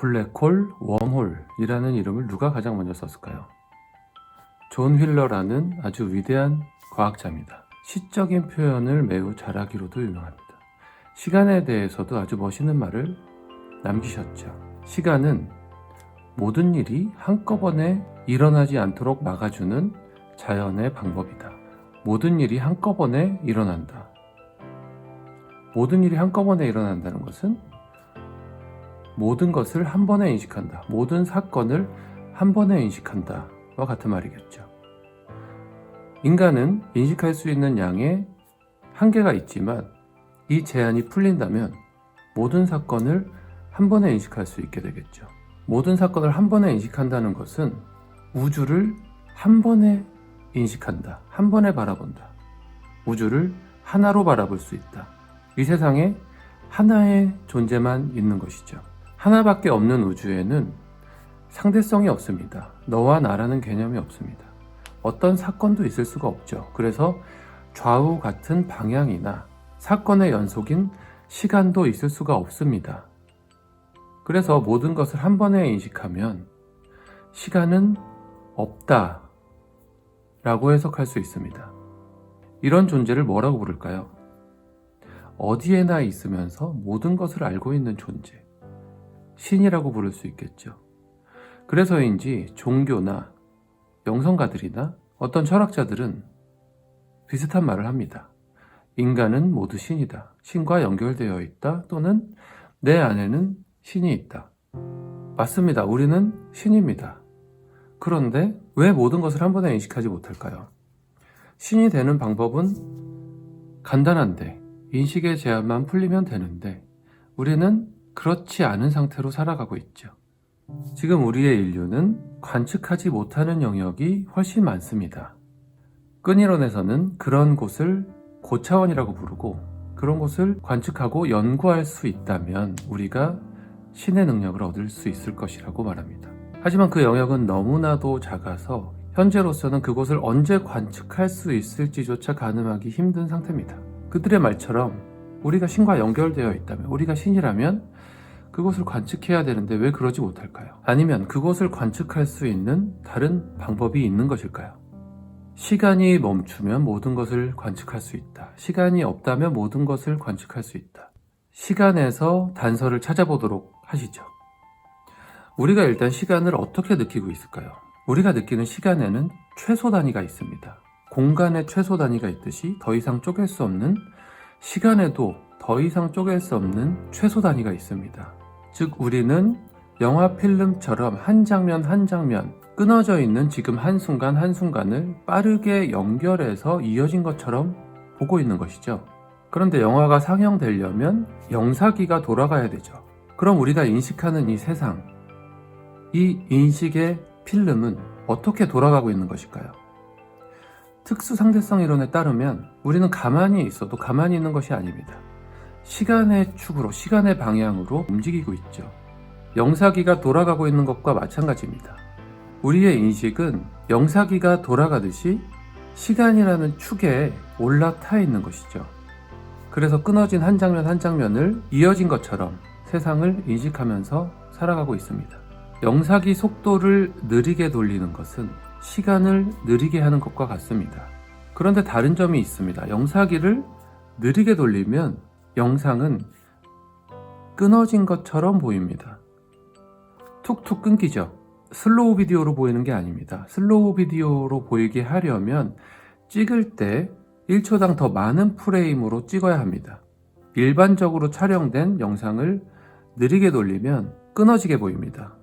블랙홀, 웜홀이라는 이름을 누가 가장 먼저 썼을까요? 존 휠러라는 아주 위대한 과학자입니다. 시적인 표현을 매우 잘하기로도 유명합니다. 시간에 대해서도 아주 멋있는 말을 남기셨죠. 시간은 모든 일이 한꺼번에 일어나지 않도록 막아주는 자연의 방법이다. 모든 일이 한꺼번에 일어난다. 모든 일이 한꺼번에 일어난다는 것은 모든 것을 한 번에 인식한다. 모든 사건을 한 번에 인식한다. 와 같은 말이겠죠. 인간은 인식할 수 있는 양의 한계가 있지만 이 제한이 풀린다면 모든 사건을 한 번에 인식할 수 있게 되겠죠. 모든 사건을 한 번에 인식한다는 것은 우주를 한 번에 인식한다. 한 번에 바라본다. 우주를 하나로 바라볼 수 있다. 이 세상에 하나의 존재만 있는 것이죠. 하나밖에 없는 우주에는 상대성이 없습니다. 너와 나라는 개념이 없습니다. 어떤 사건도 있을 수가 없죠. 그래서 좌우 같은 방향이나 사건의 연속인 시간도 있을 수가 없습니다. 그래서 모든 것을 한 번에 인식하면 시간은 없다 라고 해석할 수 있습니다. 이런 존재를 뭐라고 부를까요? 어디에나 있으면서 모든 것을 알고 있는 존재, 신이라고 부를 수 있겠죠. 그래서인지 종교나 영성가들이나 어떤 철학자들은 비슷한 말을 합니다. 인간은 모두 신이다. 신과 연결되어 있다. 또는 내 안에는 신이 있다. 맞습니다. 우리는 신입니다. 그런데 왜 모든 것을 한 번에 인식하지 못할까요? 신이 되는 방법은 간단한데 인식의 제한만 풀리면 되는데 우리는 그렇지 않은 상태로 살아가고 있죠. 지금 우리의 인류는 관측하지 못하는 영역이 훨씬 많습니다. 끈이론에서는 그런 곳을 고차원이라고 부르고 그런 곳을 관측하고 연구할 수 있다면 우리가 신의 능력을 얻을 수 있을 것이라고 말합니다. 하지만 그 영역은 너무나도 작아서 현재로서는 그곳을 언제 관측할 수 있을지조차 가늠하기 힘든 상태입니다. 그들의 말처럼 우리가 신과 연결되어 있다면, 우리가 신이라면 그곳을 관측해야 되는데 왜 그러지 못할까요? 아니면 그곳을 관측할 수 있는 다른 방법이 있는 것일까요? 시간이 멈추면 모든 것을 관측할 수 있다. 시간이 없다면 모든 것을 관측할 수 있다. 시간에서 단서를 찾아보도록 하시죠. 우리가 일단 시간을 어떻게 느끼고 있을까요? 우리가 느끼는 시간에는 최소 단위가 있습니다. 공간에 최소 단위가 있듯이 더 이상 쪼갤 수 없는, 시간에도 더 이상 쪼갤 수 없는 최소 단위가 있습니다. 즉 우리는 영화 필름처럼 한 장면 한 장면 끊어져 있는 지금 한순간 한순간을 빠르게 연결해서 이어진 것처럼 보고 있는 것이죠. 그런데 영화가 상영되려면 영사기가 돌아가야 되죠. 그럼 우리가 인식하는 이 세상, 이 인식의 필름은 어떻게 돌아가고 있는 것일까요? 특수상대성 이론에 따르면 우리는 가만히 있어도 가만히 있는 것이 아닙니다. 시간의 축으로, 시간의 방향으로 움직이고 있죠. 영사기가 돌아가고 있는 것과 마찬가지입니다. 우리의 인식은 영사기가 돌아가듯이 시간이라는 축에 올라타 있는 것이죠. 그래서 끊어진 한 장면 한 장면을 이어진 것처럼 세상을 인식하면서 살아가고 있습니다. 영사기 속도를 느리게 돌리는 것은 시간을 느리게 하는 것과 같습니다. 그런데 다른 점이 있습니다. 영사기를 느리게 돌리면 영상은 끊어진 것처럼 보입니다. 툭툭 끊기죠. 슬로우 비디오로 보이는 게 아닙니다. 슬로우 비디오로 보이게 하려면 찍을 때 1초당 더 많은 프레임으로 찍어야 합니다. 일반적으로 촬영된 영상을 느리게 돌리면 끊어지게 보입니다.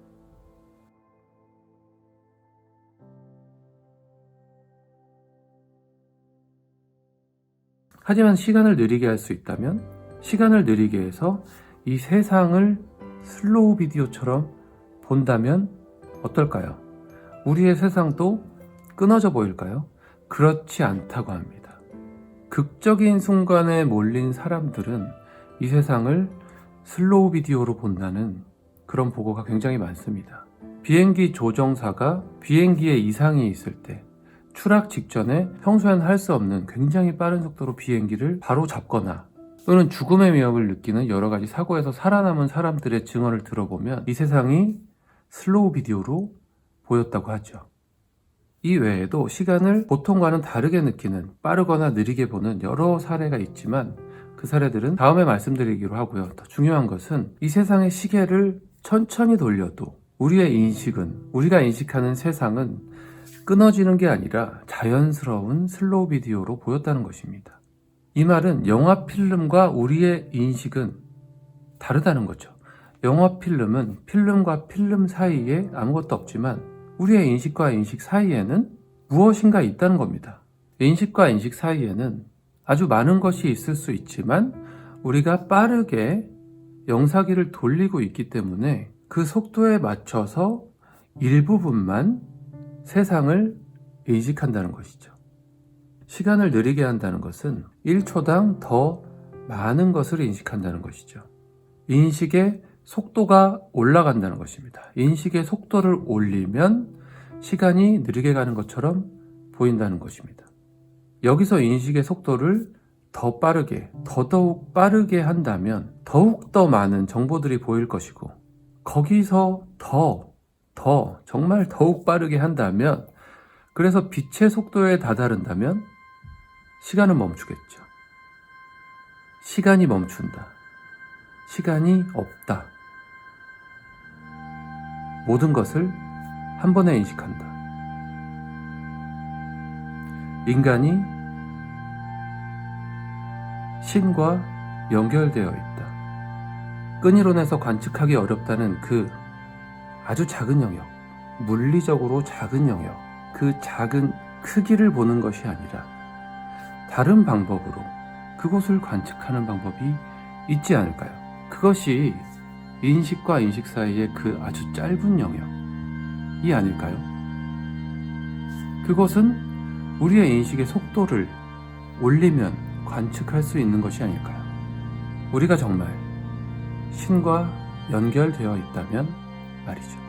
하지만 시간을 느리게 할 수 있다면 시간을 느리게 해서 이 세상을 슬로우 비디오처럼 본다면 어떨까요? 우리의 세상도 끊어져 보일까요? 그렇지 않다고 합니다. 극적인 순간에 몰린 사람들은 이 세상을 슬로우 비디오로 본다는 그런 보고가 굉장히 많습니다. 비행기 조종사가 비행기에 이상이 있을 때 추락 직전에 평소엔 할 수 없는 굉장히 빠른 속도로 비행기를 바로 잡거나 또는 죽음의 위협을 느끼는 여러 가지 사고에서 살아남은 사람들의 증언을 들어보면 이 세상이 슬로우 비디오로 보였다고 하죠. 이 외에도 시간을 보통과는 다르게 느끼는, 빠르거나 느리게 보는 여러 사례가 있지만 그 사례들은 다음에 말씀드리기로 하고요. 더 중요한 것은 이 세상의 시계를 천천히 돌려도 우리의 인식은, 우리가 인식하는 세상은 끊어지는 게 아니라 자연스러운 슬로우 비디오로 보였다는 것입니다. 이 말은 영화 필름과 우리의 인식은 다르다는 거죠. 영화 필름은 필름과 필름 사이에 아무것도 없지만 우리의 인식과 인식 사이에는 무엇인가 있다는 겁니다. 인식과 인식 사이에는 아주 많은 것이 있을 수 있지만 우리가 빠르게 영상기를 돌리고 있기 때문에 그 속도에 맞춰서 일부분만 세상을 인식한다는 것이죠. 시간을 느리게 한다는 것은 1초당 더 많은 것을 인식한다는 것이죠. 인식의 속도가 올라간다는 것입니다. 인식의 속도를 올리면 시간이 느리게 가는 것처럼 보인다는 것입니다. 여기서 인식의 속도를 더 빠르게, 더더욱 빠르게 한다면 더욱 더 많은 정보들이 보일 것이고, 거기서 정말 더욱 빠르게 한다면, 그래서 빛의 속도에 다다른다면 시간은 멈추겠죠. 시간이 멈춘다. 시간이 없다. 모든 것을 한 번에 인식한다. 인간이 신과 연결되어 있다. 끈이론에서 관측하기 어렵다는 그 아주 작은 영역, 물리적으로 작은 영역, 그 작은 크기를 보는 것이 아니라 다른 방법으로 그곳을 관측하는 방법이 있지 않을까요? 그것이 인식과 인식 사이의 그 아주 짧은 영역이 아닐까요? 그것은 우리의 인식의 속도를 올리면 관측할 수 있는 것이 아닐까요? 우리가 정말 신과 연결되어 있다면 말이죠.